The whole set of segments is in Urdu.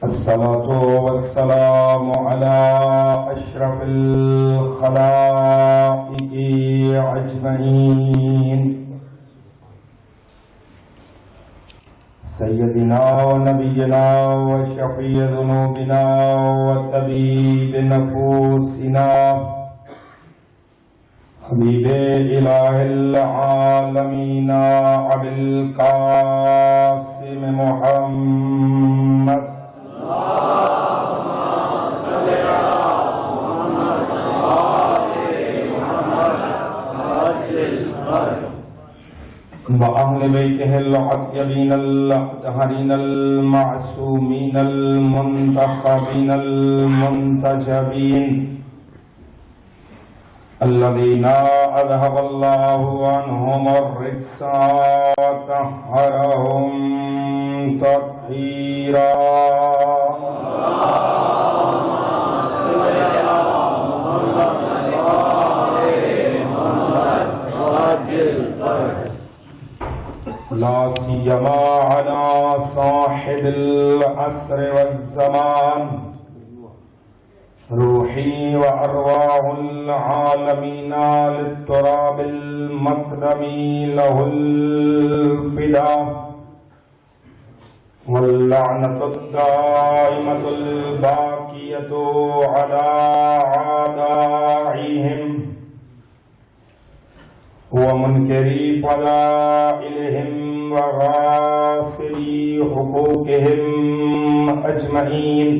الصلاة والسلام على أشرف الخلائق أجمعين سيدنا ونبينا وشفيع ذنوبنا وطبيب نفوسنا حبيب إله العالمين أبي القاسم محمد وأهل بيته الأطيبين الأطهرين المعصومين المنتخبين المنتجبين الذين أذهب الله عنهم الرجس وطهرهم تطهيرا لا سيما على صاحب العصر والزمان روحي وأرواح العالمين للتراب المقدم له الفداء واللعنة الدائمة الباقية على أعدائهم ومنكري فضائلهم وغاصبي حقوقهم أجمعين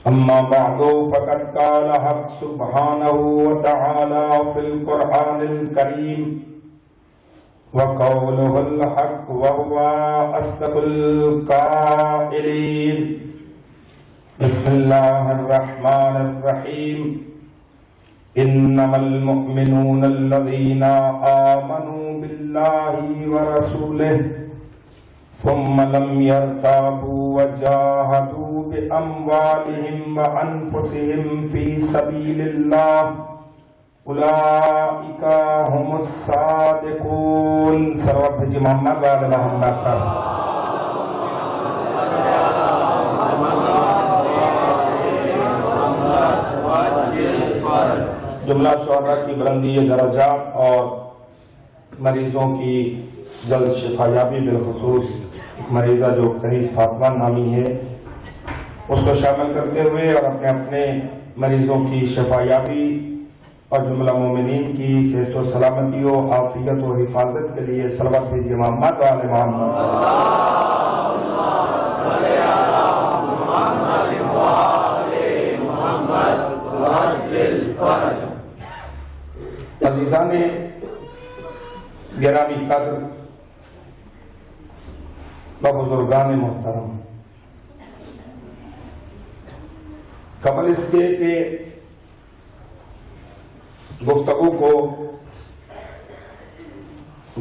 أما بعد فقد قال حق سبحانه وتعالى في القرآن الكريم وقوله الحق وهو أصدق القائلين بسم الله الرحمن الرحيم إنما المؤمنون الذين آمنوا بالله ورسوله ثم لم يرتابوا وجاهدوا بأموالهم وأنفسهم في سبيل الله أولئك هم الصادقون سروت بھیجی محمد وعلى محمد پر جملہ شہرہ کی بلندی درجات اور مریضوں کی جلد شفا یابی بالخصوص ایک مریضہ جو کنیز فاطمہ نامی ہے اس کو شامل کرتے ہوئے اور اپنے اپنے مریضوں کی شفا یابی اور جملہ مومنین کی صحت و سلامتی و عافیت و حفاظت کے لیے صلوات بھیجیے محمد وعلی محمد عزیزان گرامی قدر و بزرگان محترم، قبل اس کے کہ گفتگو کو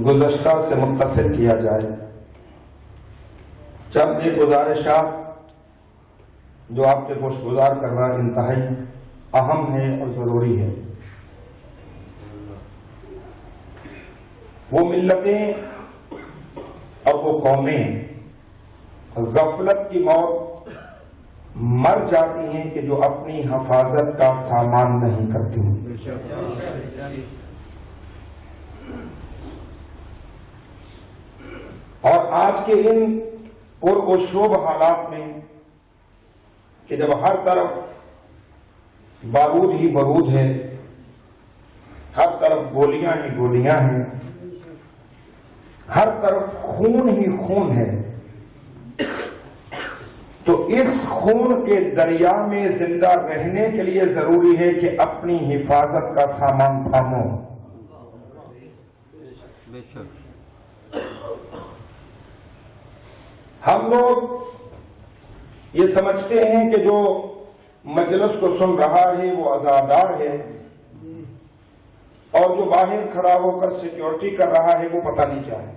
گزشتہ سے متصل کیا جائے، چند ایک گزارشات جو آپ کے گوش گزار کرنا انتہائی اہم ہے اور ضروری ہے۔ وہ ملتیں اور وہ قومیں غفلت کی موت مر جاتی ہیں کہ جو اپنی حفاظت کا سامان نہیں کرتی ہیں۔ اور آج کے ان پرعشوب حالات میں کہ جب ہر طرف بارود ہی بارود ہے، ہر طرف گولیاں ہی گولیاں ہیں، ہر طرف خون ہی خون ہے، تو اس خون کے دریا میں زندہ رہنے کے لیے ضروری ہے کہ اپنی حفاظت کا سامان تھامو۔ ہم لوگ یہ سمجھتے ہیں کہ جو مجلس کو سن رہا ہے وہ عزادار ہے، اور جو باہر کھڑا ہو کر سیکیورٹی کر رہا ہے وہ پتہ نہیں کیا ہے۔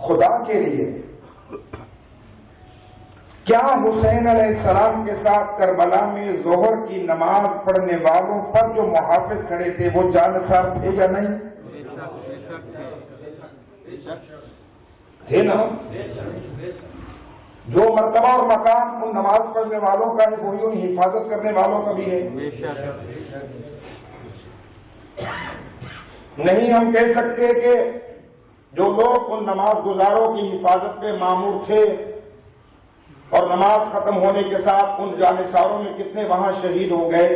خدا کے لیے کیا حسین علیہ السلام کے ساتھ کربلا میں ظہر کی نماز پڑھنے والوں پر جو محافظ کھڑے تھے وہ جانثار تھے یا نہیں؟ تھے نا؟ جو مرتبہ اور مقام ان نماز پڑھنے والوں کا ہے وہی ان حفاظت کرنے والوں کا بھی ہے. نہیں ہم کہہ سکتے کہ جو لوگ ان نماز گزاروں کی حفاظت پہ مامور تھے اور نماز ختم ہونے کے ساتھ ان جانثاروں میں کتنے وہاں شہید ہو گئے،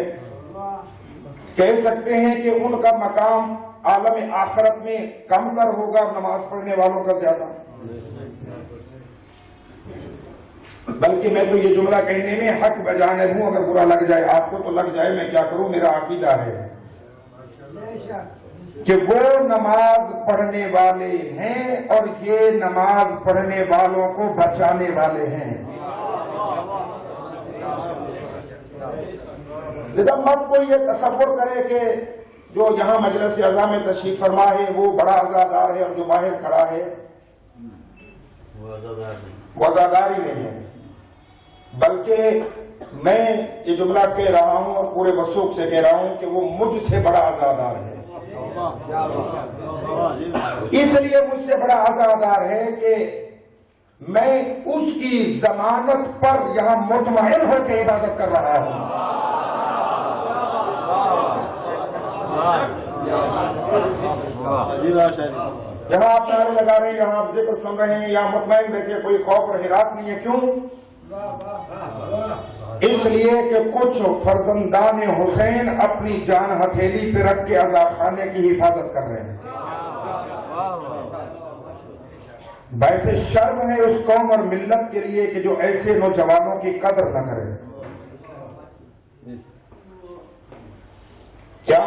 کہہ سکتے ہیں کہ ان کا مقام عالم آخرت میں کم تر ہوگا نماز پڑھنے والوں کا زیادہ. بلکہ میں تو یہ جملہ کہنے میں حق بجانب ہوں، اگر برا لگ جائے آپ کو تو لگ جائے، میں کیا کروں، میرا عقیدہ ہے کہ وہ نماز پڑھنے والے ہیں اور یہ نماز پڑھنے والوں کو بچانے والے ہیں. لیکن مت کوئی یہ تصور کرے کہ جو یہاں مجلس اعضاء میں تشریف فرما ہے وہ بڑا عزادار ہے اور جو باہر کھڑا ہے وہ عزادار ہی نہیں ہے. بلکہ میں یہ جملہ کہہ رہا ہوں اور پورے وثوق سے کہہ رہا ہوں کہ وہ مجھ سے بڑا عزادار ہے. اس لیے مجھ سے بڑا عزادار ہے کہ میں اس کی ضمانت پر یہاں مطمئن ہو کے عبادت کر رہا ہوں. یہاں آپ نعرے لگا رہے ہیں، یہاں آپ ذکر سن رہے ہیں، یہاں مطمئن بیٹھے، کوئی خوف اور ہراس نہیں ہے. کیوں؟ اس لیے کہ کچھ فرزندان حسین اپنی جان ہتھیلی پہ رکھ کے عزا خانے کی حفاظت کر رہے ہیں. باعث شرم ہے اس قوم اور ملت کے لیے کہ جو ایسے نوجوانوں کی قدر نہ کرے. کیا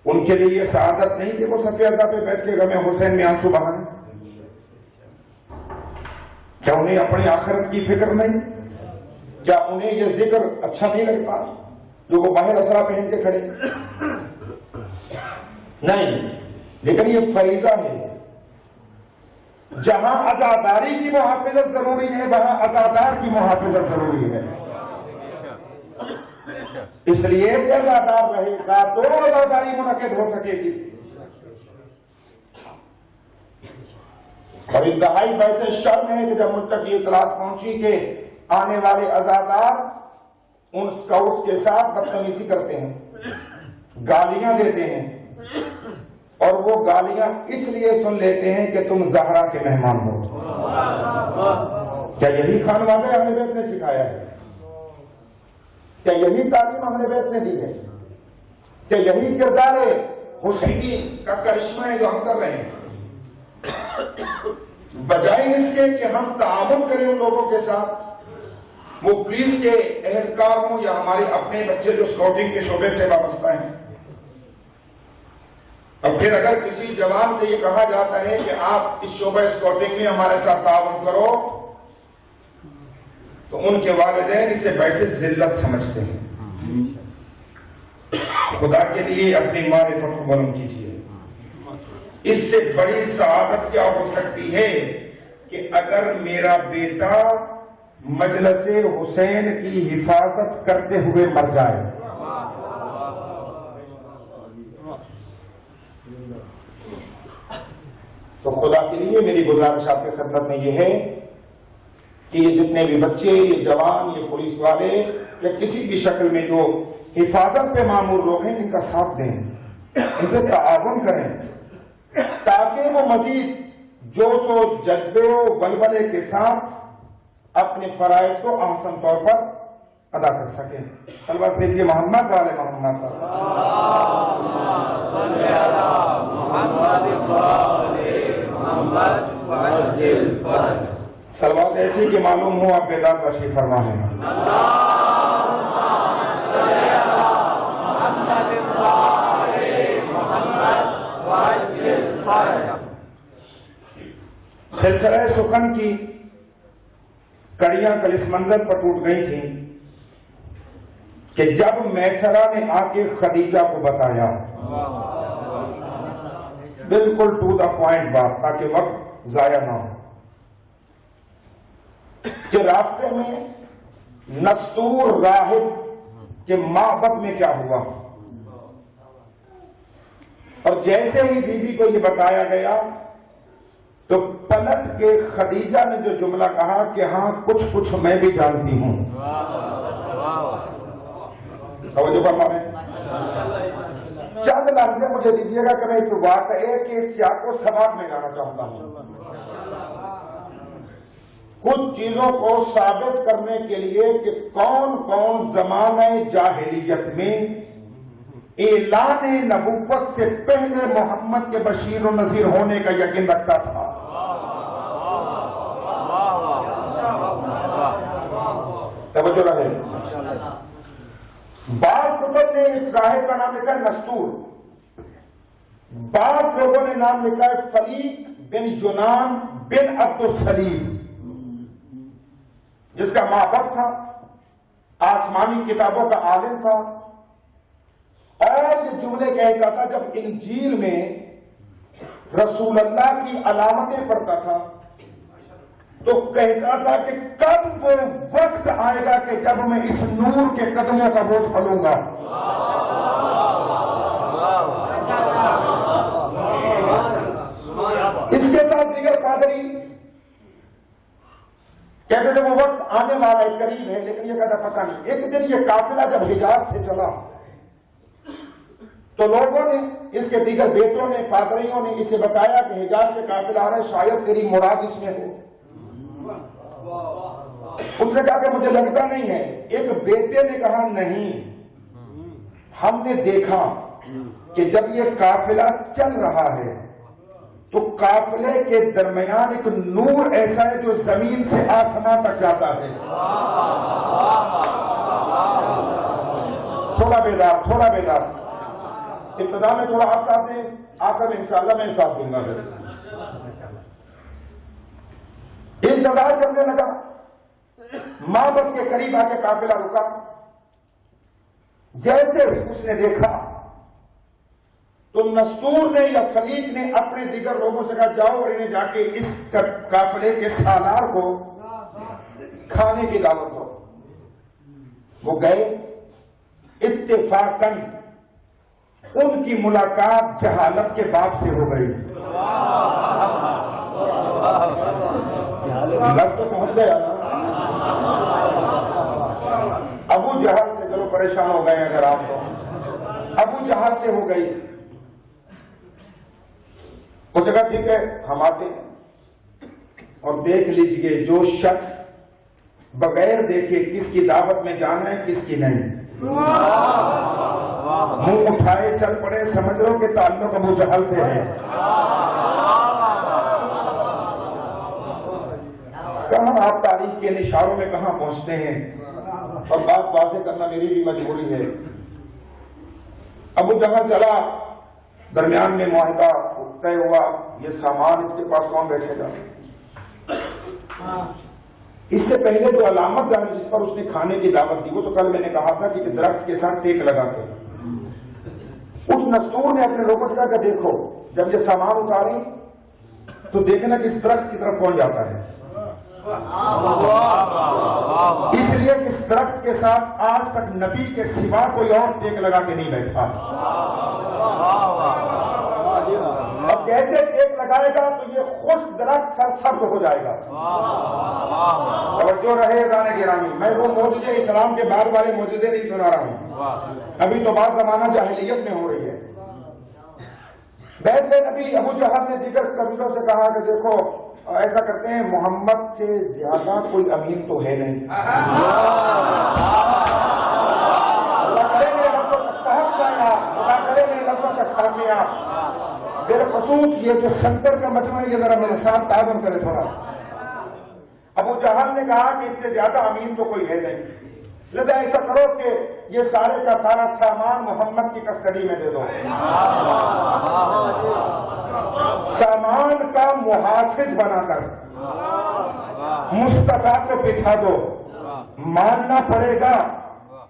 ان کے لیے یہ سعادت نہیں کہ وہ صف اعضاء پہ بیٹھ کے غم حسین میں آنسو بہائیں؟ کیا انہیں اپنی آخرت کی فکر نہیں؟ کیا انہیں یہ ذکر اچھا نہیں لگتا جو وہ باہر اسرا پہن کے کھڑے؟ نہیں، لیکن یہ فریضہ ہے. جہاں عزاداری کی محافظت ضروری ہے وہاں عزادار کی محافظت ضروری ہے. اس لیے کہ عزادار رہے گا تو عزاداری منعقد ہو سکے گی. اور انتہائی باعث شرم ہے کہ جب مجھ تک یہ اطلاع پہنچی کہ آنے والے عزادار ان اسکاؤٹس کے ساتھ بدتمیزی کرتے ہیں، گالیاں دیتے ہیں، اور وہ گالیاں اس لیے سن لیتے ہیں کہ تم زہرا کے مہمان ہو. کیا یہی خانوادہ اہل بیت نے سکھایا ہے؟ کیا یہی تعلیم اہل بیت نے دی ہے؟ کیا یہی کردار حسینی کا کرشمہ ہے جو ہم کر رہے ہیں؟ بجائے اس کے کہ ہم تعاون کریں ان لوگوں کے ساتھ، وہ پولیس کے اہلکار ہوں یا ہمارے اپنے بچے جو اسکاؤٹنگ کے شعبے سے وابستہ ہیں. اور پھر اگر کسی جوان سے یہ کہا جاتا ہے کہ آپ اس شعبہ اسکاؤٹنگ میں ہمارے ساتھ تعاون کرو تو ان کے والدین اسے باعث ذلت سمجھتے ہیں. خدا کے لیے اپنی معرفت کو بلند کیجیے. اس سے بڑی سعادت کیا ہو سکتی ہے کہ اگر میرا بیٹا مجلس حسین کی حفاظت کرتے ہوئے مر جائے. تو خدا کے لیے میری گزارش آپ کی خدمت میں یہ ہے کہ یہ جتنے بھی بچے، یہ جوان، یہ پولیس والے یا کسی بھی شکل میں جو حفاظت پہ مامور لوگ ہیں، ان کا ساتھ دیں، ان سے تعاون کریں تاکہ وہ مزید جوش و جذبے و ولولے کے ساتھ اپنے فرائض کو احسن طور پر ادا کر سکیں. صلوات بھیجیے محمد والے محمد پر. صلوات ایسی کہ معلوم ہو آپ بیدار تشریف فرما ہیں. سلسلہ سخن کی کڑیاں کل اس منظر پر ٹوٹ گئی تھیں کہ جب میسرہ نے آ کے خدیجہ کو بتایا، بالکل ٹو دا پوائنٹ بات تاکہ وقت ضائع نہ ہو، کہ راستے میں نستور راہب کے معبد میں کیا ہوا، اور جیسے ہی بی بی کو یہ بتایا گیا تو پلٹ کے خدیجہ نے جو جملہ کہا کہ ہاں کچھ کچھ میں بھی جانتی ہوں. توجہ فرما رہے ہیں. چند لحظے مجھے دیجیے گا کہ میں اس واقعے کے سیاق و سباق میں جانا چاہتا ہوں. کچھ چیزوں کو ثابت کرنے کے لیے کہ کون کون زمانہ جاہلیت میں اعلان نبوت سے پہلے محمد کے بشیر و نذیر ہونے کا یقین رکھتا تھا. توجہ رہے. بعض کتب نے اس راہب کا نام لکھا ہے نستور. بعض لوگوں نے نام لکھا ہے فلیق بن یونان بن عبد السلیم، جس کا مابد تھا، آسمانی کتابوں کا عالم تھا، اور یہ جملے کہتا تھا جب انجیل میں رسول اللہ کی علامتیں پڑھتا تھا تو کہتا تھا کہ کب وہ وقت آئے گا کہ جب میں اس نور کے قدموں کا بوجھ پھلوں گا. اس کے ساتھ دیگر پادری کہتے تھے وہ وقت آنے والا ہے، قریب ہے، لیکن یہ کہتا پتہ نہیں. ایک دن یہ قافلہ جب حجاز سے چلا تو لوگوں نے، اس کے دیگر بیٹوں نے، پادریوں نے اسے بتایا کہ حجاز سے قافلہ آ رہا ہے، شاید تیری مراد اس میں ہو. اس نے کہا کہ مجھے لگتا نہیں ہے. ایک بیٹے نے کہا نہیں، ہم نے دیکھا کہ جب یہ قافلہ چل رہا ہے تو قافلے کے درمیان ایک نور ایسا ہے جو زمین سے آسمان تک جاتا ہے. تھوڑا بیدار، تھوڑا بیدار. ابتدا میں تھوڑا آپ ساتھ دیں، آخر میں انشاءاللہ میں ساتھ دوں گا. انتظار کرنے لگا. معبد کے قریب آ کے قافلہ رکا. جیسے ہی اس نے دیکھا تو نستور نے یا فلیق نے اپنے دیگر لوگوں سے کہا جاؤ اور انہیں جا کے اس قافلے کے سالار کو کھانے کی دعوت دو. وہ گئے. اتفاقاً ان کی ملاقات جہالت کے باپ سے ہو گئی. لفظ تو پہنچ گیا نا. ابو جہل سے چلو پریشان ہو گئے اگر آپ تو. ابو جہل سے ہو گئی. اس نے کہا ٹھیک ہے ہم آتے ہیں اور دیکھ لیجئے جو شخص بغیر دیکھے کس کی دعوت میں جانا ہے کس کی نہیں. منہ اٹھائے چل پڑے، سمجھ لو کہ تعلق ابو جہل سے ہے. کہاں آپ تاریخ کے اشاروں میں کہاں پہنچتے ہیں، اور بات واضح کرنا میری بھی مجبوری ہے. ابو جہل چلا، درمیان میں معاہدہ طے ہوا، یہ سامان اس کے پاس کون بیٹھے گا. اس سے پہلے جو علامت ظاہر جس پر اس نے کھانے کی دعوت دی وہ تو کل میں نے کہا تھا کہ درخت کے ساتھ ٹیک لگا کے. اس نستور نے اپنے لوگوں سے کہا کہ دیکھو جب یہ سامان اتاری تو دیکھنا کہ اس درخت کی طرف کون جاتا ہے. اس لیے اس درخت کے ساتھ آج تک نبی کے سوا کوئی اور ٹیک لگا کے نہیں بیٹھا. اب جیسے ٹیک لگائے گا تو یہ خشک درخت سرسبز ہو جائے گا. توجہ رہے اذان گرامی. میں وہ معجزے اسلام کے بعد والے معجزے نہیں سنا رہا ہوں، ابھی تو بات زمانہ جاہلیت میں ہو رہی ہے. بیت نبی ابو جہل نے دیگر قبیلوں سے کہا کہ دیکھو ایسا کرتے ہیں محمد سے زیادہ کوئی امین تو ہے نہیں. اللہ کرے میرے لفظوں تک پہنچ جائیں آپ، اللہ کرے میرے لفظوں تک پہنچے آپ. بالخصوص یہ جو سنتر کا مجمع یہ ذرا میرے ساتھ تعاون کرے تھوڑا. ابو جہل نے کہا کہ اس سے زیادہ امین تو کوئی ہے نہیں، لہذا ایسا کرو کہ یہ سارے کا سارا سامان محمد کی کسٹڈی میں دے دو. سامان کا محافظ بنا کر مصطفیٰ کو بٹھا دو. ماننا پڑے گا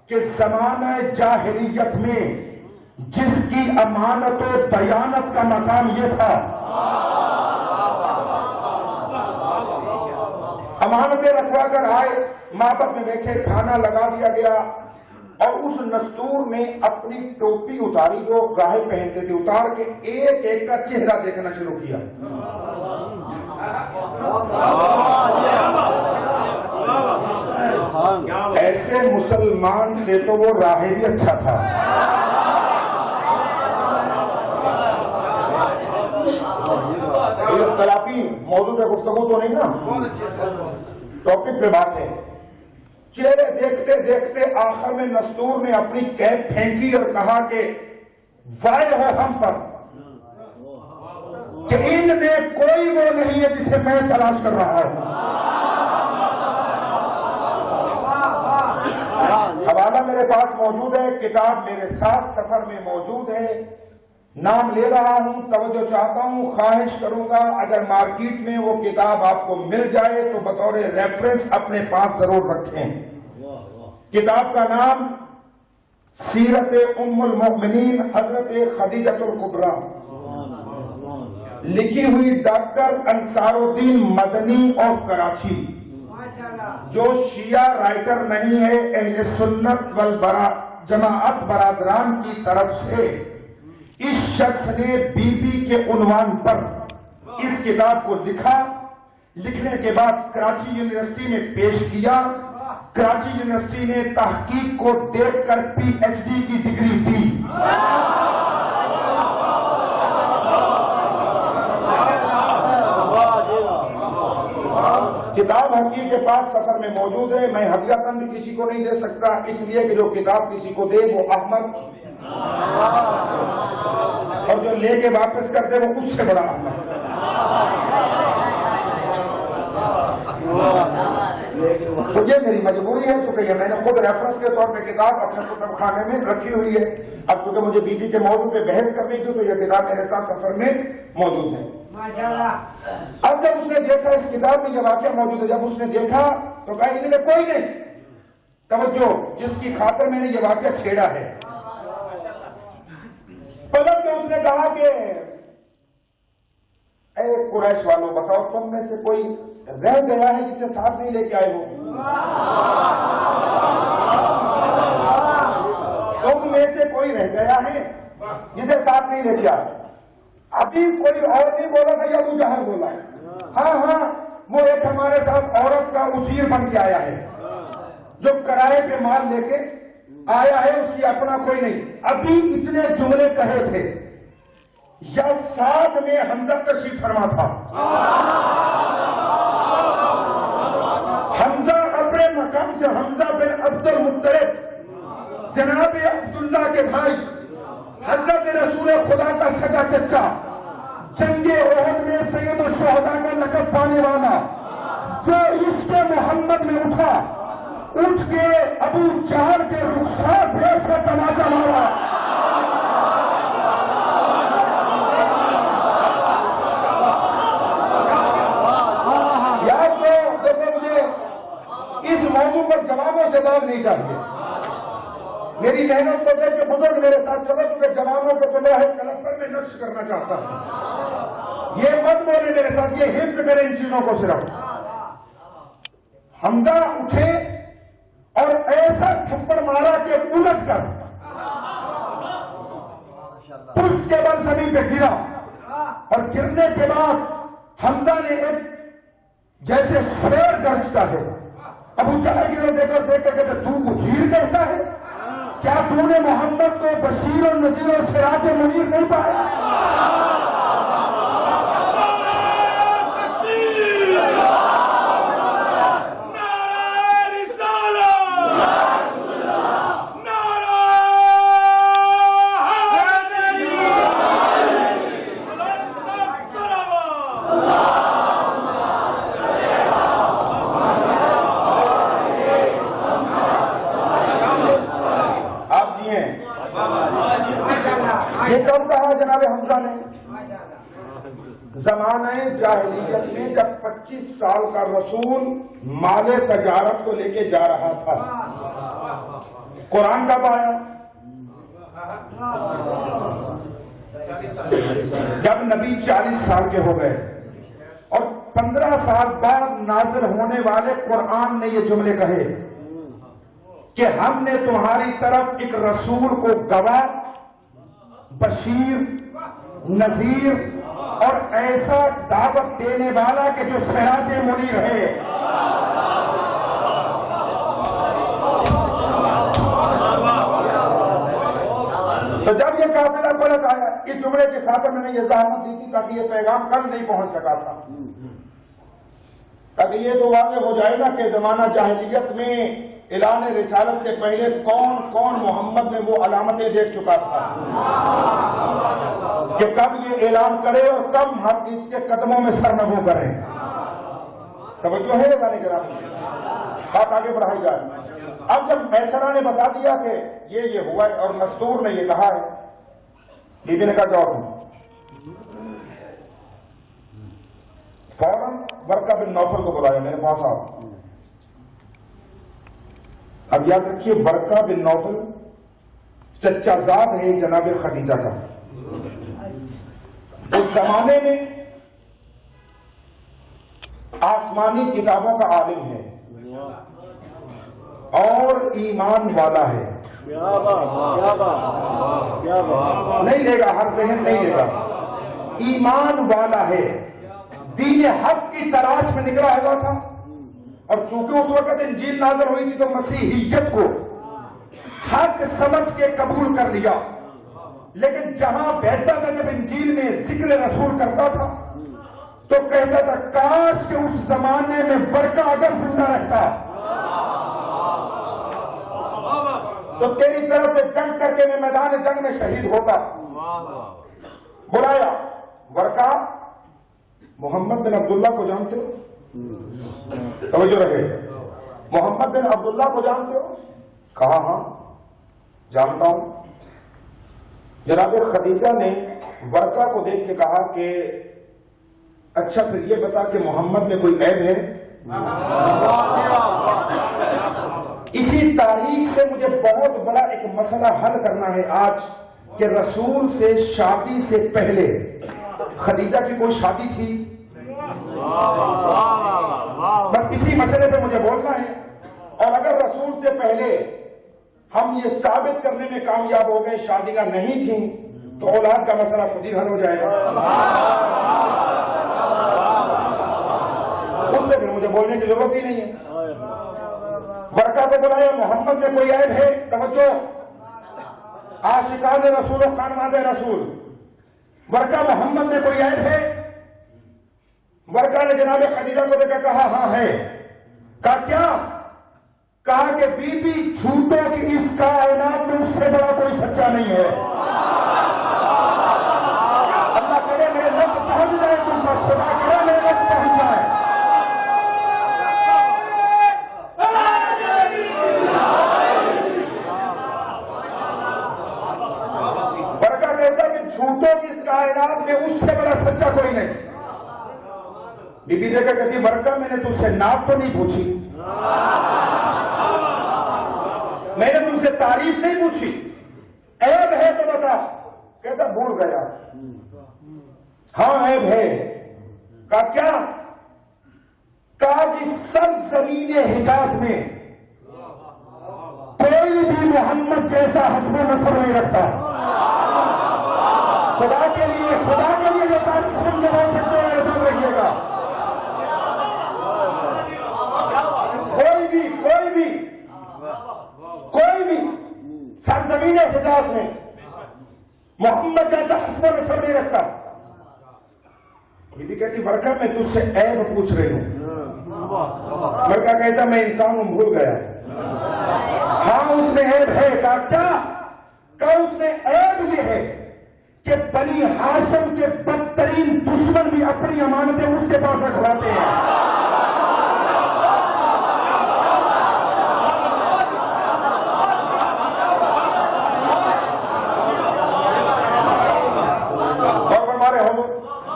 کہ زمانہ جاہلیت میں جس کی امانت و دیانت کا مقام یہ تھا، امانتیں رکھوا کر آئے، معبد میں بیٹھے، کھانا لگا دیا گیا، اور اس نستور نے اپنی ٹوپی اتاری جو راہب پہنتے تھے، اتار کے ایک ایک کا چہرہ دیکھنا شروع کیا. ایسے مسلمان سے تو وہ راہبی اچھا تھا. یہ اختلافی موضوع پہ گفتگو تو نہیں نا، ٹاپک پہ بات ہے. چہرے دیکھتے دیکھتے آخر میں نستور نے اپنی کیپ پھینکی اور کہا کہ وائے ہو ہم پر کہ ان میں کوئی وہ نہیں ہے جسے میں تلاش کر رہا ہوں. حوالہ میرے پاس موجود ہے، کتاب میرے ساتھ سفر میں موجود ہے. نام لے رہا ہوں، توجہ چاہتا ہوں، خواہش کروں گا اگر مارکیٹ میں وہ کتاب آپ کو مل جائے تو بطور ریفرنس اپنے پاس ضرور رکھیں. کتاب کا نام سیرت ام المؤمنین حضرت خدیجۃ الکبریٰ، لکھی ہوئی ڈاکٹر انصار الدین مدنی آف کراچی، جو شیعہ رائٹر نہیں ہے، اہل سنت جماعت برادران کی طرف سے. اس شخص نے بی بی کے عنوان پر اس کتاب کو لکھا. لکھنے کے بعد کراچی یونیورسٹی میں پیش کیا. کراچی یونیورسٹی نے تحقیق کو دیکھ کر پی ایچ ڈی کی ڈگری دی. کتاب حقیق کے پاس سفر میں موجود ہے. میں ہدیہ بھی کسی کو نہیں دے سکتا، اس لیے کہ جو کتاب کسی کو دے وہ احمد، اور جو لے کے واپس کر دے وہ اس سے بڑا احمد. تو یہ میری مجبوری ہے، چونکہ یہ میں نے خود ریفرنس کے طور پہ کتاب اپنے کتب خانے میں رکھی ہوئی ہے. اب چونکہ مجھے بی بی کے موضوع پہ بحث کرنی تھی تو یہ کتاب میرے ساتھ سفر میں موجود ہے. اب جب اس نے دیکھا اس کتاب میں یہ واقعہ موجود ہے، جب اس نے دیکھا تو کہا ان میں کوئی نہیں. توجہ، جس کی خاطر میں نے یہ واقعہ چھیڑا ہے. پلٹ کے اس نے کہا کہ اے قریش والوں، بتاؤ تم میں سے کوئی رہ گیا ہے جسے ساتھ نہیں لے کے آئے ہو؟ تم میں سے کوئی رہ گیا ہے جسے ساتھ نہیں لے کے آئے؟ ابھی کوئی اور نہیں بولا تھا، یا ابو جہل بولا؟ ہاں، وہ ایک ہمارے ساتھ عورت کا اجیر بن کے آیا ہے جو کرائے پہ مال لے کے آیا ہے، اس کی اپنا کوئی نہیں. ابھی اتنے جملے کہے تھے یا ساتھ میں حمزہ تشریف فرما تھا. حمزہ اپنے مقام سے، حمزہ بن عبد المطلب جناب عبداللہ کے بھائی، حضرت رسول خدا کا سگا چچا، جنگ احد میں سید الشہداء کا لقب پانے والا، جو عشق محمد میں اٹھ کے ابو جہل کے رخسار بھیج کر تماشا مارا. یاد جو دیکھو، مجھے اس موضوع پر جوابوں سے دور نہیں چاہیے. میری محنت کو دیکھ کے بزرگ میرے ساتھ چلو، کیونکہ جوانوں کو تو ہے قلم پر میں نقش کرنا چاہتا ہوں. یہ مت بولے میرے ساتھ، یہ حفظ کرے ان چیزوں کو. صرف حمزہ اٹھے اور ایسا تھپڑ مارا کہ الٹ کر پشت کے بل زمین پہ گرا، اور گرنے کے بعد حمزہ نے ایک جیسے شیر گرجتا ہے. ابو جہل کی دیکھ کر کہتے تو اجیر کہتا ہے؟ کیا تو نے محمد کو بشیر اور نذیر اور سراج منیر نہیں پایا؟ یہ کب کہا جناب حمزہ نے؟ زمانہ جاہلیت میں جب 25 سال کا رسول مال تجارت کو لے کے جا رہا تھا. قرآن کب آیا؟ جب نبی 40 سال کے ہو گئے اور 15 سال بعد نازل ہونے والے قرآن نے یہ جملے کہے کہ ہم نے تمہاری طرف ایک رسول کو گواہ، بشیر، نذیر اور ایسا دعوت دینے والا کہ جو سراج منیر ہے. تو جب یہ قافلہ پلٹ آیا، اس جملے کی خاطر میں نے یہ زحمت دی تھی تاکہ یہ پیغام کل نہیں پہنچ سکا تھا، تاکہ یہ تو واضح ہو جائے نا کہ زمانہ جاہلیت میں اعلان رسالت سے پہلے کون کون محمد میں وہ علامتیں دیکھ چکا تھا کہ کب یہ اعلان کرے اور کب ہم اس کے قدموں میں سرنگو کریں۔ توجہ ہے رانے گرامی، بات آگے بڑھائی جائے۔ اب جب میسرہ نے بتا دیا کہ یہ ہوا ہے اور مستور نے یہ کہا ہے، بی بی نے کہا جاؤ فوراً ورقہ بن نوفل کو بلایا میرے پاس آؤ۔ اب یاد رکھیے ورقہ بن نوفل چچا زاد ہے جناب خدیجہ کا، اس زمانے میں آسمانی کتابوں کا عالم ہے اور ایمان والا ہے۔ نہیں لے گا، ہر ذہن نہیں لے گا، ایمان والا ہے، دین حق کی تلاش میں نکلا ہوا تھا، اور چونکہ اس وقت انجیل نازل ہوئی تھی تو مسیحیت کو حق سمجھ کے قبول کر لیا، لیکن جہاں بیٹھتا تھا جب انجیل میں ذکر رسول کرتا تھا تو کہتا تھا کاش کہ اس زمانے میں ورقہ اگر زندہ رہتا تو تیری طرف سے جنگ کر کے میں میدان جنگ میں شہید ہوتا۔ بلایا ورقہ، محمد بن عبداللہ کو جانتے ہو؟ توجہ رہے، محمد بن عبداللہ کو جانتے ہو؟ کہا ہاں جانتا ہوں۔ جناب خدیجہ نے ورقہ کو دیکھ کے کہا کہ اچھا پھر یہ بتا کہ محمد میں کوئی عیب ہے؟ اسی تاریخ سے مجھے بہت بڑا ایک مسئلہ حل کرنا ہے آج کہ رسول سے شادی سے پہلے خدیجہ کی کوئی شادی تھی؟ بس اسی مسئلے پہ مجھے بولنا ہے، اور اگر رسول سے پہلے ہم یہ ثابت کرنے میں کامیاب ہو گئے شادیاں نہیں تھیں تو اولاد کا مسئلہ خود ہی حل ہو جائے گا، اس میں پھر مجھے بولنے کی ضرورت ہی نہیں ہے۔ ورقہ کو بلایا، محمد میں کوئی عیب ہے؟ توجہ، عاشقان رسول و خانواد رسول، ورقہ محمد میں کوئی عیب ہے؟ ورقہ نے جناب خدیجہ کو دیکھا، کہا ہاں ہے۔ کہا کیا؟ کہا کہ بی بی جھوٹوں کی اس کائنات میں اس سے بڑا کوئی سچا نہیں ہے۔ اللہ کرے میرے لفظ پہنچ جائے تم پر، خدا کرے میرے لفظ پہنچ جائے۔ ورقہ کہتا کہ جھوٹوں کی اس کائنات میں اس سے بڑا سچا کوئی نہیں۔ بی بی دیکھا کہتی ورقہ میں نے تجھ سے ناپ تو نہیں پوچھی، میں نے تم سے تعریف نہیں پوچھی، عیب ہے تو بتا۔ کہتا بھول گیا۔ ہاں عیب ہے۔ کہا کیا؟ کہا کہ سرزمین حجاز میں کوئی بھی محمد جیسا حسب و نسب نہیں رکھتا۔ خدا کے لیے یہ تعریف سن کے بول سکتے ہیں، ایسا رکھیے گا۔ کوئی بھی سرزمین حجاز میں محمد جیسا حسب و نسب نہیں رکھتا۔ یہ بھی کہتی ورقہ میں تجھ سے عیب پوچھ رہی ہوں۔ ورقہ کہتا میں انسان ہوں، بھول گیا۔ ہاں اس میں عیب ہے۔ کہا کیا؟ کہا اس میں عیب یہ ہے کہ بنی ہاشم کے بدترین دشمن بھی اپنی امانتیں اس کے پاس رکھواتے ہیں۔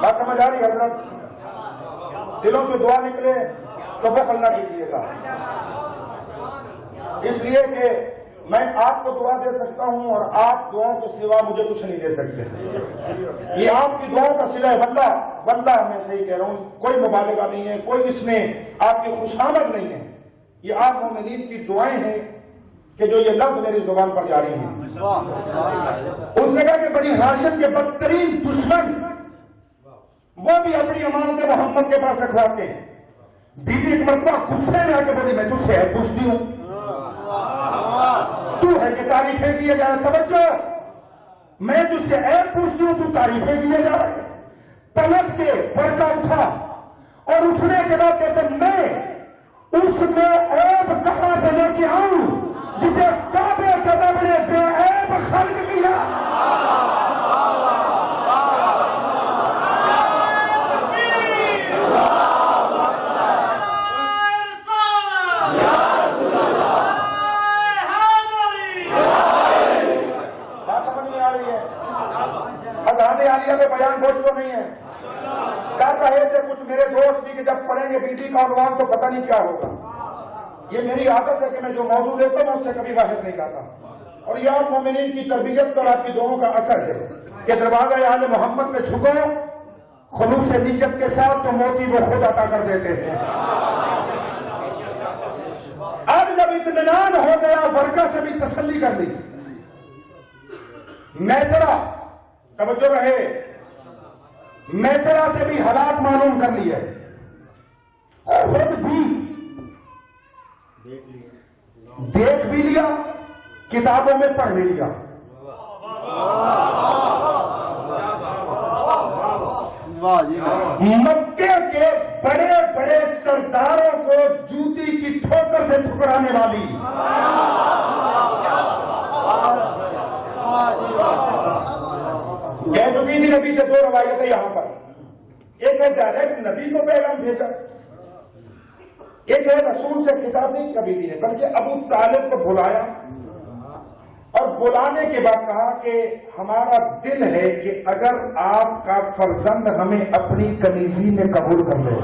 بات سمجھ آ رہی حضرت؟ دلوں سے دعا نکلے تو بخل نہ کیجیے گا، اس لیے کہ میں آپ کو دعا دے سکتا ہوں اور آپ دعاؤں کے سوا مجھے کچھ نہیں دے سکتے۔ یہ آپ کی دعاؤں کا صلہ ہے، واللہ میں صحیح کہہ رہا ہوں، کوئی مبالغہ نہیں ہے، کوئی اس میں آپ کی خوشامد نہیں ہے، یہ آپ مومنین کی دعائیں ہیں کہ جو یہ لفظ میری زبان پر جاری ہیں۔ اس نے کہا کہ بنی ہاشم کے بدترین دشمن وہ بھی اپنی امانت محمد کے پاس رکھواتے ہیں۔ بی بی ایک مرتبہ غصے میں آ کے بولی میں تجھ سے عیب پوچھتی ہوں، تو ہے کہ تعریفیں کیے جائے۔ توجہ، میں تجھ سے عیب پوچھتی ہوں تو تعریفیں دیے جا رہے ہیں. پلٹ کے فرقہ اٹھا اور اٹھنے کے بعد کہتے میں اس میں عیب کہاں سے لے کے آؤں جسے کعبے کے رب نے بے عیب خلق کیا. اذان عالیہ میں بیان گوش تو نہیں ہے. کر رہے تھے کچھ میرے دوست بھی کہ جب پڑھیں گے بیٹی کا عنوان تو پتہ نہیں کیا ہوگا. یہ میری عادت ہے کہ میں جو موضوع لیتا ہوں اس سے کبھی باہر نہیں جاتا. اور یہ آپ مومنین کی تربیت پر آپ کی دعاؤں کا اثر ہے کہ دروازہ آل محمد میں جھکو خلوص نیت کے ساتھ تو موتی وہ خود عطا کر دیتے ہیں. اب جب اطمینان ہو گیا برکت سے بھی تسلی کر لی. میسرہ توجہ رہے, میسرہ سے بھی حالات معلوم کر لیے, خود بھی دیکھ بھی لیا, کتابوں میں پڑھ بھی لیا. مکے کے بڑے بڑے سرداروں کو جوتی کی ٹھوکر سے ٹھکرانے والی کہہ چکی تھی نبی سے دو روایتیں یہاں پر. ایک ہے ڈائریکٹ نبی کو پیغام بھیجا, ایک ہے رسول سے خطاب نہیں کبھی بھی نہیں بلکہ ابو طالب کو بلایا اور بلانے کے بعد کہا کہ ہمارا دل ہے کہ اگر آپ کا فرزند ہمیں اپنی کنیزی میں قبول کر لے.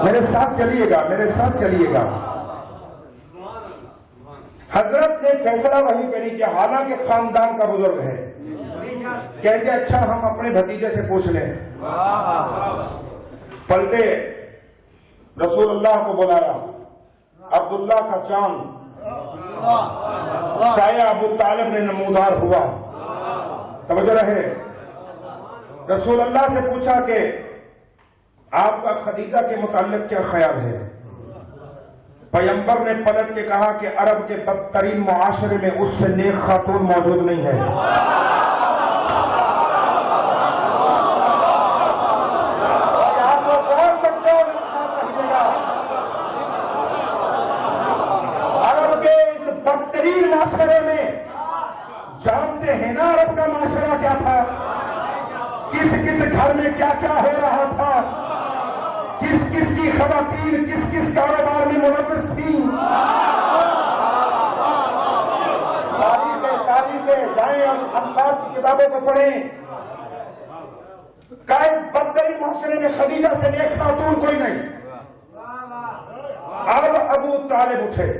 میرے ساتھ چلیے گا, میرے ساتھ چلیے گا. حضرت نے فیصلہ وہی کری کہ حالانکہ خاندان کا بزرگ ہے, کہتے اچھا ہم اپنے بھتیجے سے پوچھ لیں. پلٹے, رسول اللہ کو بلایا, عبداللہ کا چاند سایہ ابو طالب نے نمودار ہوا. توجہ رہے, رسول اللہ سے پوچھا کہ آپ کا خدیجہ کے متعلق کیا خیال ہے. پیغمبر نے پلٹ کے کہا کہ عرب کے بدترین معاشرے میں اس سے نیک خاتون موجود نہیں ہے. عرب کے اس بدترین معاشرے میں جانتے ہیں نا عرب کا معاشرہ کیا تھا, کس کس گھر میں کیا کیا ہو رہا تھا, کس کس کی خواتین کس کس کاروبار میں ملوث تھیں. تاریخیں جائیں اور انصار کی کتابوں کو پڑھیں. قائد بدترین معاشرے میں خدیجہ سے نیک خاتون کوئی نہیں. اب ابو طالب اٹھے,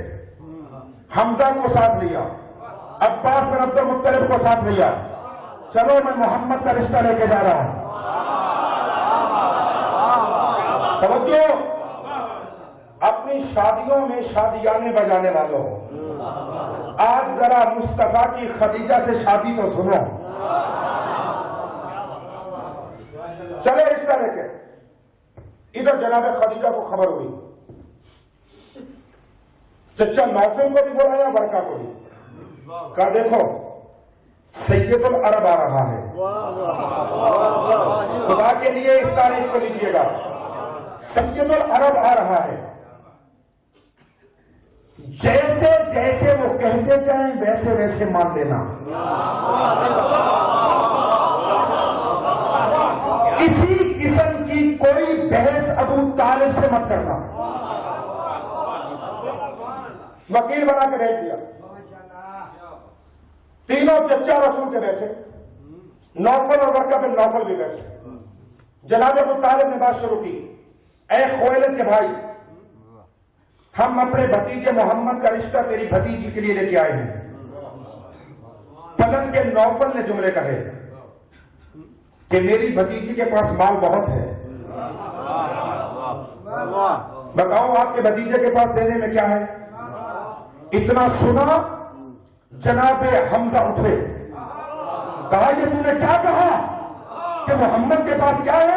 حمزہ کو ساتھ لیا, عباس بن عبد المطلب کو ساتھ لیا. چلو میں محمد کا رشتہ لے کے جا رہا ہوں. توجہ, اپنی شادیوں میں شادیانے بجانے والوں, آج ذرا مصطفیٰ کی خدیجہ سے شادی تو سنو. چلے رشتہ لے کے. ادھر جناب خدیجہ کو خبر ہوئی, چچا نوفل کو بھی بلایا, برکہ کو بھی. کہا دیکھو سید العرب آ رہا ہے, خدا کے لیے اس تاریخ کو لیجیے گا. سید العرب آ رہا ہے, جیسے جیسے وہ کہتے جائیں ویسے ویسے مان لینا. اسی قسم کی کوئی بحث ابو طالب سے مت کرنا. وکیل بنا کے بھیج دیا. تینوں چچا رسول کے بیٹھے, نوفل اور ورقہ بن نوفل بھی بیٹھے. جناب ابو طالب نے بات شروع کی, اے خویلد کے بھائی, ہم اپنے بھتیجے محمد کا رشتہ تیری بھتیجی کے لیے لے کے آئے ہیں. پلٹ کے نوفل نے جملے کہے کہ میری بھتیجی کے پاس مال بہت ہے, بتاؤ آپ کے بھتیجے کے پاس دینے میں کیا ہے. اتنا سنا جناب حمزہ اٹھے, کہا یہ تم نے کیا کہا کہ محمد کے پاس کیا ہے.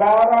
12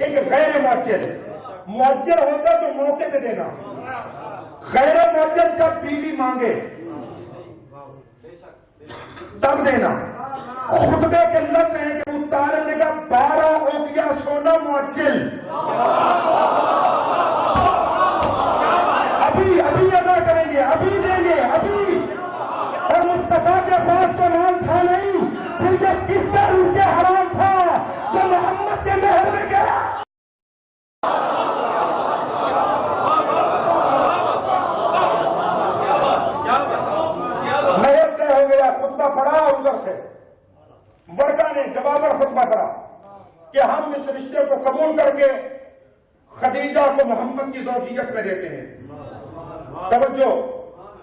ایک غیر مؤجل ہے. مؤجل ہوتا تو موقع پہ دینا، غیر مؤجل جب بیوی مانگے تب دینا. خطبے کے لفظ ہیں کہ ابو طالب نے کہا 12 اوقیہ سونا مؤجل، ابھی ادا کریں گے، ابھی دیں گے، ابھی. اور مصطفیٰ کے پاس تو مال تھا نہیں، پھر یہ کس کا رزق حرام تھا جو محمد کے مہر میں گیا. مہر طے ہو گیا، خطبہ پڑھا اور ادھر سے ورقہ نے جواب اور خطبہ پڑھا کہ ہم اس رشتے کو قبول کر کے خدیجہ کو محمد کی زوجیت میں دیتے ہیں. توجہ،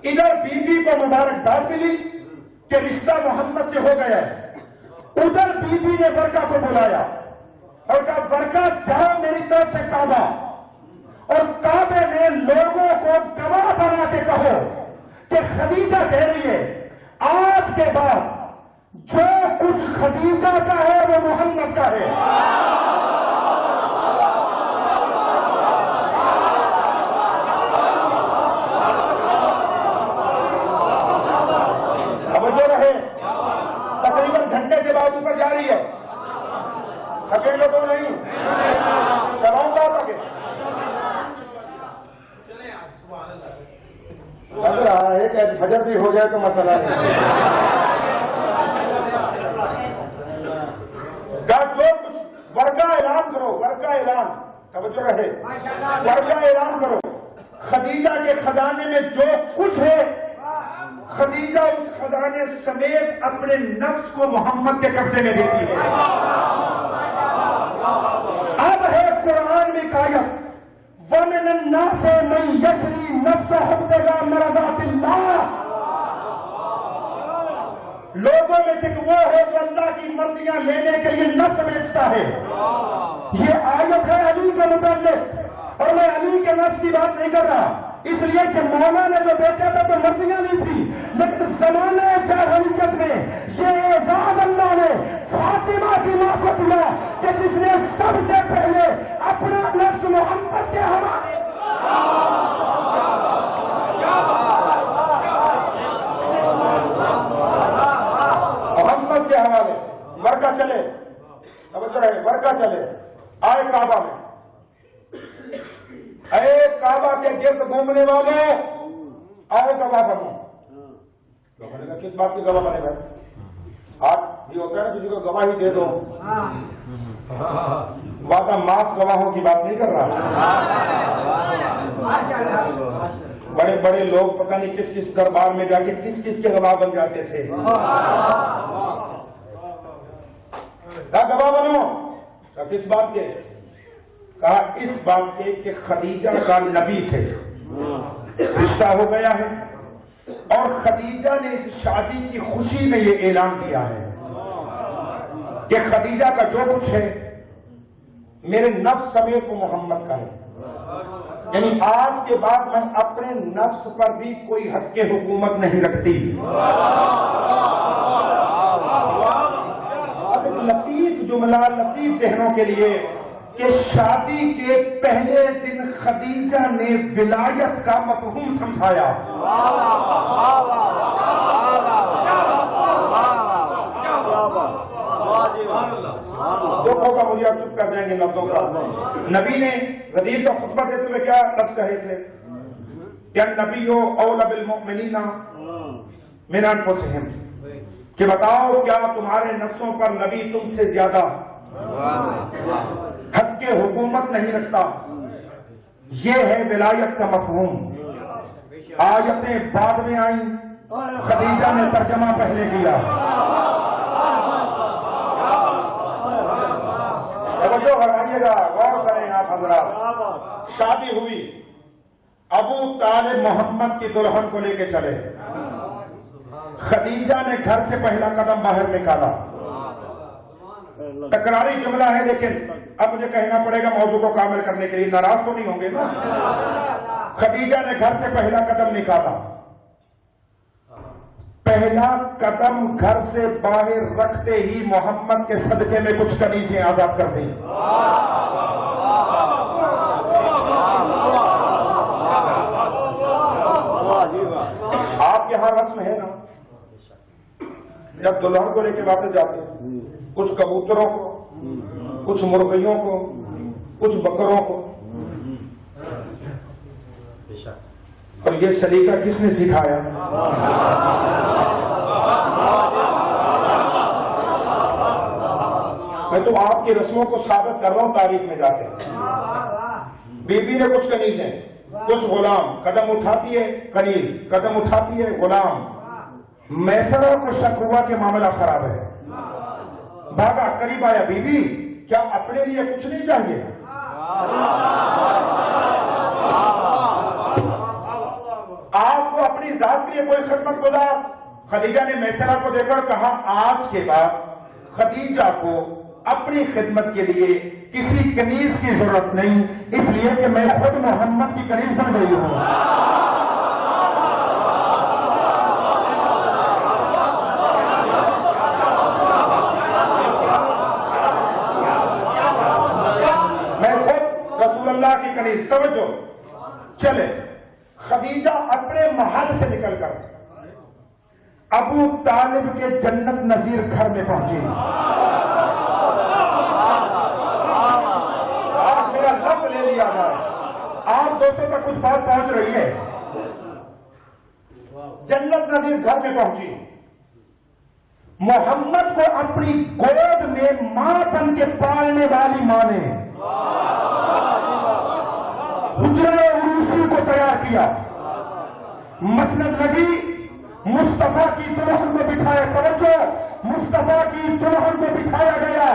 ادھر بی بی کو مبارکباد ملی کہ رشتہ محمد سے ہو گیا ہے، ادھر بی بی نے ورقہ کو بلایا اور کہا ورقہ جاؤ میری طرف سے کعبہ، اور کعبے میں لوگوں کو گواہ بنا کے کہو کہ خدیجہ کہہ رہی ہے آج کے بعد جو کچھ خدیجہ کا ہے وہ محمد کا ہے. اب جو رہے تقریباً گھنٹے سے بات اوپر جا رہی ہے، تھکے تو نہیں، چلاؤں گا آگے. لگ رہا ہے کہ فجر بھی ہو جائے تو مسئلہ نہیں. جو کچھ ورقہ اعلان کرو، ورقہ اعلان، توجہ رہے، ورقہ اعلان کرو خدیجہ کے خزانے میں جو کچھ ہے خدیجہ اس خزانے سمیت اپنے نفس کو محمد کے قبضے میں دیتی ہے. اب ہے قرآن میں آیت وَمِنَ النَّاسِ مَن يَشْرِي نَفْسَهُ ابْتِغَاءَ مَرْضَاتِ اللَّهِ. لوگوں میں سے وہ ہے جو اللہ کی مرضیاں لینے کے لیے نفس بیچتا ہے. یہ آیت ہے علی کے متعلق، اور میں علی کے نفس کی بات نہیں کر رہا، اس لیے کہ مولا نے جو بیچا تھا تو مرضیاں نہیں تھی، لیکن زمانہ جاہلیت میں یہ اعزاز اللہ نے فاطمہ کی ماں کو دیا کہ جس نے سب سے پہلے اپنا نفس محمد کے حوالے. محمد کے حوالے ورقہ چلے، ورقہ چلے، آئے کعبہ میں، اے کعبہ کے گرد گھومنے والے آؤ گواہ بنو. لوگوں نے کہا کس بات کی گواہ بنے گا؟ آج یہ ہوتا ہے نا کسی کو گواہی دے دو، وعدہ معاف گواہوں کی بات نہیں کر رہا. بڑے بڑے لوگ پتہ نہیں کس کس دربار میں جا کے کس کس کے گواہ بن جاتے تھے. کہا گواہ بنو، کہا کس بات کے؟ کہا اس بات کے کہ خدیجہ کا نبی سے رشتہ ہو گیا ہے، اور خدیجہ نے اس شادی کی خوشی میں یہ اعلان کیا ہے کہ خدیجہ کا جو کچھ ہے میرے نفس سمیت وہ محمد کا ہے. یعنی آج کے بعد میں اپنے نفس پر بھی کوئی حق کے حکومت نہیں رکھتی. اب ایک لطیف جملہ لطیف ذہنوں کے لیے کہ شادی کے پہلے دن خدیجہ نے ولایت کا مفہوم سمجھایا. دکھوں کا مجھے آپ چپ کر دیں گے لفظوں کا. نبی نے غدیر کا خطبہ دیتے ہوئے کیا لفظ کہے تھے کہ النبی اولی بالمؤمنین من انفسہم، کہ بتاؤ کیا تمہارے نفسوں پر نبی تم سے زیادہ حق کے حکومت نہیں رکھتا. یہ ہے ولایت کا مفہوم. آیتیں بعد میں آئیں، خدیجہ نے ترجمہ پہلے کیا. توجہ فرمائیے گا، غور کریں آپ حضرات. شادی ہوئی، ابو طالب محمد کی دلہن کو لے کے چلے. خدیجہ نے گھر سے پہلا قدم باہر نکالا. تکراری جملہ ہے لیکن اب مجھے کہنا پڑے گا موضوع کو کامل کرنے کے لیے، ناراض تو نہیں ہوں گے نا. خدیجہ نے گھر سے پہلا قدم نکالا. پہلا قدم گھر سے باہر رکھتے ہی محمد کے صدقے میں کچھ کنیزیں آزاد کر دیں. وہاں رسم ہے نا، جب دلہن کو لے کے واپس جاتے ہیں، کچھ کبوتروں کو، کچھ مرغیوں کو، کچھ بکروں کو، اور یہ سلیقہ کس نے سکھایا؟ میں تو آپ کی رسموں کو ثابت کر رہا ہوں تاریخ میں جا کے. بی بی نے کچھ کنیزیں، کچھ غلام، قدم اٹھاتی ہے کنیز، قدم اٹھاتی ہے غلام. میسرہ کو شک ہوا کہ معاملہ خراب ہے، بھاگا، قریب آیا، بی بی کیا اپنے لیے کچھ نہیں چاہیے؟ آپ کو اپنی ذات کے لیے کوئی خدمت گزار؟ خدیجہ نے میسرہ کو دیکھ کر کہا آج کے بعد خدیجہ کو اپنی خدمت کے لیے کسی کنیز کی ضرورت نہیں، اس لیے کہ میں خود محمد کی کنیز بن گئی ہوں. میں خود رسول اللہ کی کنیز. توجہ، چلے خدیجہ اپنے محل سے نکل کر ابو طالب کے جنت نظیر گھر میں پہنچی. آج میرا لفظ لے لیا جائے، آپ دوستوں تک کچھ بات پہنچ رہی ہے. جنت نظیر گھر میں پہنچی، محمد کو اپنی گود میں ماں بن کے پالنے والی ماں نے حجرہ عروسی کو تیار کیا. مسند لگی، مصطفیٰ کی دلہن کو بٹھایا. توجہ، مصطفیٰ کی دلہن کو بٹھایا گیا.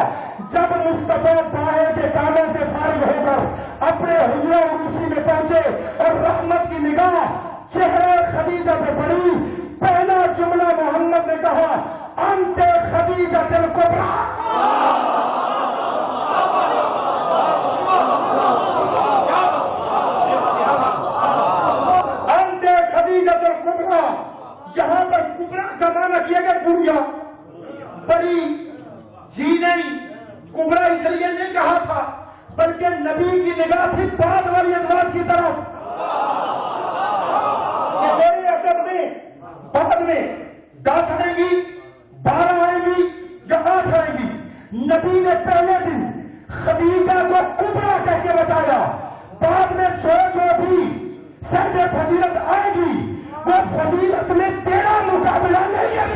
جب مصطفیٰ باہر کے کاموں سے فارغ ہو کر اپنے حجرہ عروسی میں پہنچے اور رحمت کی نگاہ چہرہ خدیجہ پہ پڑی، پہلا جملہ محمد نے کہا انت خدیجہ الکبریٰ. یہاں پر کبرا کا معنی کیا گیا گڑیا، بڑی جی نہیں. کبرا اس لیے نہیں کہا تھا بلکہ نبی کی نگاہ تھی بعد والی ازواج کی طرف کہ میرے عقد میں بعد میں 10 آئیں گی، 12 آئیں گی یا 8 آئیں گی. نبی نے پہلے دن خدیجہ کو کبرا کہہ کے بتایا، بعد میں جو بھی صاحب فضیلت آئے گی وہ فضیلت میں تیرا مقابلہ نہیں ہے.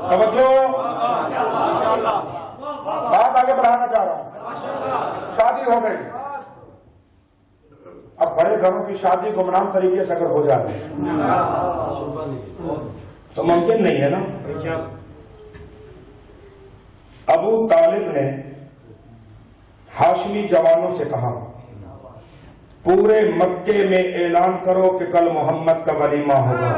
توجہ، بات آگے بڑھانا چاہ رہا ہوں. شادی ہو گئی. اب بڑے گھروں کی شادی گمنام طریقے سے اگر ہو جائے تو ممکن نہیں ہے نا. ابو طالب نے ہاشمی جوانوں سے کہا پورے مکے میں اعلان کرو کہ کل محمد کا ولیمہ ہوگا.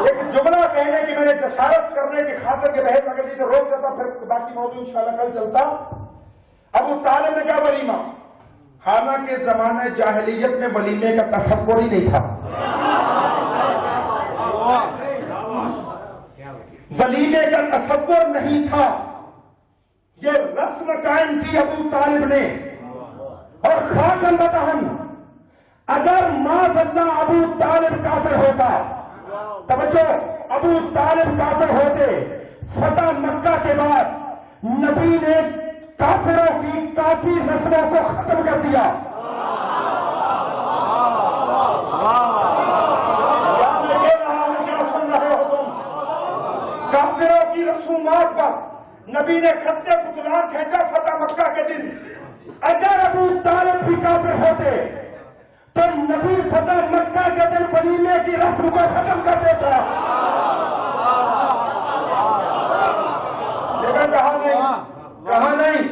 ایک جملہ کہنے کی میں نے جسارت کرنے کی خاطر کے بحث اگر تو روک دیتا، پھر باقی موضوع انشاءاللہ کل چلتا. ابو طالب نے کہا ولیمہ، حالانکہ زمانہ جاہلیت میں ولیمے کا تصور ہی نہیں تھا. ولیمے کا تصور نہیں تھا. یہ رسم قائم کی ابو طالب نے. اور خاتم بتہن اگر معاذ اللہ ابو طالب کافر ہوتا، توجہ، ابو طالب کافر ہوتے، فتح مکہ کے بعد نبی نے کافروں کی کافی رسموں کو ختم کر دیا. کافروں کی رسومات پر نبی نے خط بطلان کھینچا فتح مکہ کے دن. اگر ابو طالب بھی کافر ہوتے تو نبی فتح مکہ کے دن ولیمے کی رسم کو ختم کر دیتا. لیکن کہا نہیں،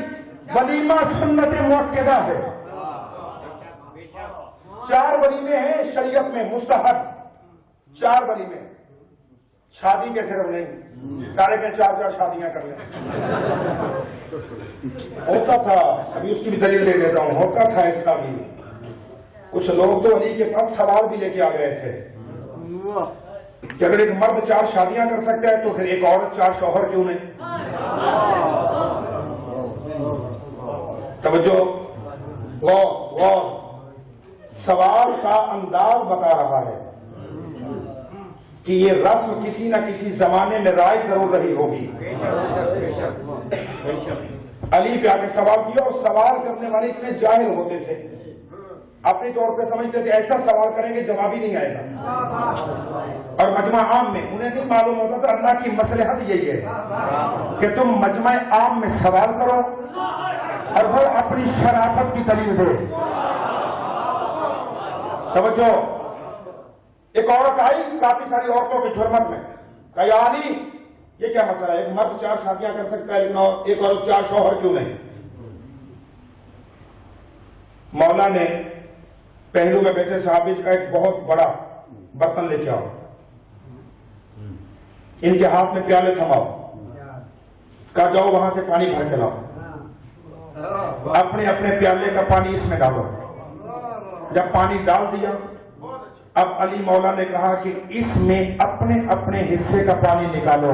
ولیمہ سنت مؤکدہ ہے. 4 ولیمے ہیں شریعت میں مستحب، 4 ولیمے. شادی کے صرف نہیں، سارے کے 4 شادیاں کر لیں. ہوتا تھا، ابھی اس کی بھی دلیل دے دیتا ہوں، ہوتا تھا اس کا بھی. کچھ لوگ تو علی کے پاس سوال بھی لے کے آ گئے تھے کہ اگر ایک مرد 4 شادیاں کر سکتا ہے تو پھر ایک عورت 4 شوہر کیوں نہیں؟ توجہ، غور، سوال کا انداز بتا رہا ہے کہ یہ رسم کسی نہ کسی زمانے میں رائج ضرور رہی ہوگی۔ علی پہ آ کے سوال کیا، اور سوال کرنے والے اتنے جاہل ہوتے تھے، اپنے طور پہ سمجھتے تھے ایسا سوال کریں گے جواب ہی نہیں آئے گا، اور مجمع عام میں انہیں نہیں معلوم ہوتا تھا اللہ کی مصلحت یہی ہے کہ تم مجمع عام میں سوال کرو اور وہ اپنی شرافت کی دلیل دے۔ توجہ، ایک عورت آئی کافی ساری عورتوں کی جھرمٹ میں، کہا یا علی یہ کیا مسئلہ ہے، ایک مرد 4 شادیاں کر سکتا ہے لیکن ایک عورت 4 شوہر کیوں نہیں؟ مولا نے پہلو میں بیٹھے صحابی کا ایک بہت بڑا برتن لے کے آؤ، ان کے ہاتھ میں پیالے تھماؤ، کہا جاؤ وہاں سے پانی بھر کے لاؤ، اپنے اپنے پیالے کا پانی اس میں ڈالو۔ جب پانی ڈال دیا، اب علی مولا نے کہا کہ اس میں اپنے اپنے حصے کا پانی نکالو۔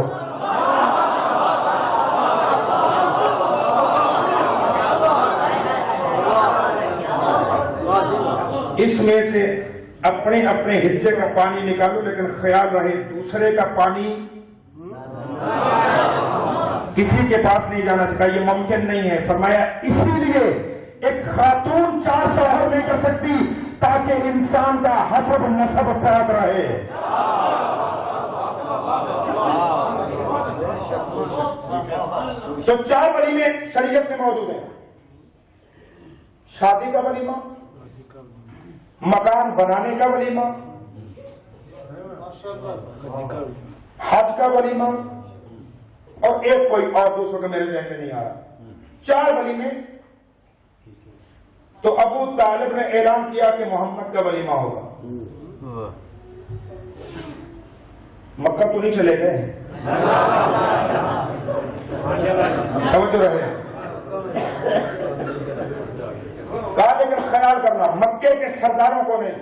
اس میں سے اپنے اپنے حصے کا پانی نکالو، لیکن خیال رہے دوسرے کا پانی کسی کے پاس نہیں جانا چاہیے، یہ ممکن نہیں ہے۔ فرمایا اسی لیے ایک خاتون 4 شوہر نہیں کر سکتی تاکہ انسان کا حسب نسب پاک رہے۔ تو 4 ولیمے شریعت میں موجود ہیں، شادی کا ولیمہ، مکان بنانے کا ولیمہ، حج کا ولیمہ، اور ایک کوئی اور دوسروں کا میرے ذہن میں نہیں آ رہا۔ 4 ولیمے۔ تو ابو طالب نے اعلان کیا کہ محمد کا ولیمہ ہوگا۔ مکہ تو نہیں چلے گئے، توجہ رہے۔ کہا لیکن خیال کرنا مکے کے سرداروں کو نہیں،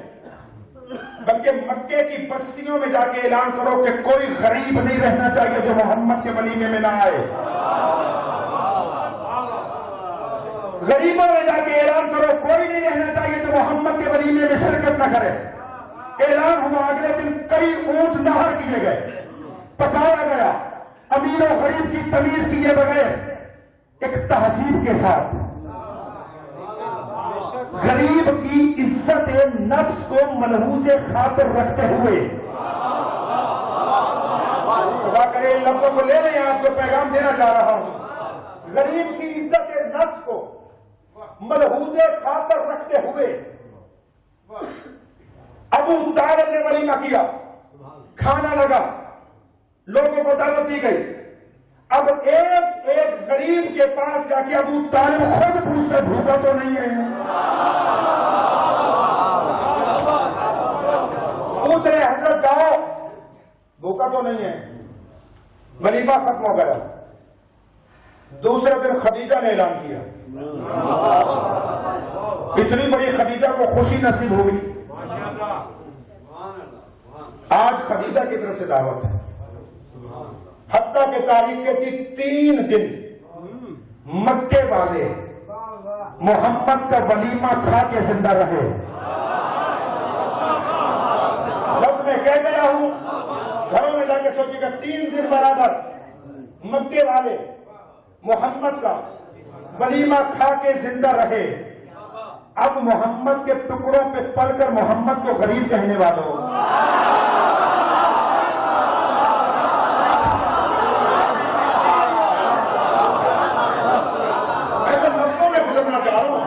بلکہ مکے کی بستیوں میں جا کے اعلان کرو کہ کوئی غریب نہیں رہنا چاہیے جو محمد کے ولیمے میں نہ آئے۔ غریبوں میں جا کے اعلان کرو کوئی نہیں رہنا چاہیے جو محمد کے ولیمے میں شرکت نہ کرے۔ اعلان ہوا، اگلے دن کئی اونٹ نہر کیے گئے، پکایا گیا، امیر و غریب کی تمیز کیے بغیر ایک تہذیب کے ساتھ، غریب کی عزت نفس کو ملحوظ خاطر رکھتے ہوئے۔ خدا کرے ان لفظوں کو لے لیں، آپ کو پیغام دینا چاہ رہا ہوں۔ غریب کی عزت نفس کو ملحوظ خاطر رکھتے ہوئے ابو طالب نے ولیمہ کیا، کھانا لگا، لوگوں کو دعوت دی گئی۔ اب ایک ایک غریب کے پاس جا کے ابو طالب خود پوچھتے بھوکا تو نہیں ہے؟ پوچھ رہے حضرت جاؤ بھوکا تو نہیں ہے؟ ولیمہ ختم ہو گیا۔ دوسرے دن خدیجہ نے اعلان کیا، اتنی بڑی خدیجہ کو خوشی نصیب ہوئی، آج خدیجہ کی طرف سے دعوت ہے۔ حتیٰ کہ تاریخ کے 3 دن مکے والے محمد کا ولیمہ کھا کے زندہ رہے۔ جب میں کہہ گیا ہوں، گھروں میں جا کے سوچیے گا، 3 دن برابر مکے والے محمد کا ولیمہ کھا کے زندہ رہے۔ اب محمد کے ٹکڑوں پہ پڑھ کر محمد کو غریب کہنے والوں، ایسے لفظوں میں گزرنا چاہ رہا ہوں۔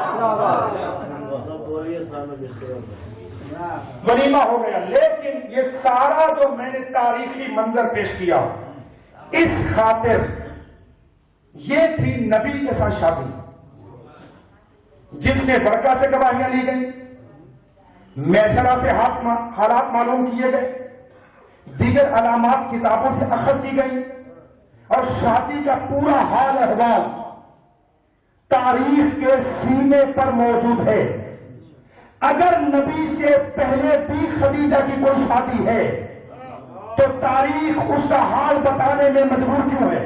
ولیمہ ہو گیا، لیکن یہ سارا جو میں نے تاریخی منظر پیش کیا، اس خاطر یہ تھی نبی کے ساتھ شادی جس میں برکہ سے گواہیاں لی گئی، میسرہ سے حالات معلوم کیے گئے، دیگر علامات کتابوں سے اخذ کی گئی، اور شادی کا پورا حال احوال تاریخ کے سینے پر موجود ہے۔ اگر نبی سے پہلے بھی خدیجہ کی کوئی شادی ہے تو تاریخ اس کا حال بتانے میں مجبور کیوں ہے؟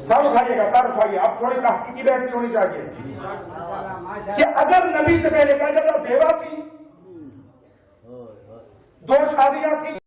سر اٹھائیے گا، سر اٹھائیے، اب تھوڑی تحقیقی بحث بھی ہونی چاہیے کہ اگر نبی سے پہلے کہا جاتا بیوہ تھی، 2 شادیاں تھیں،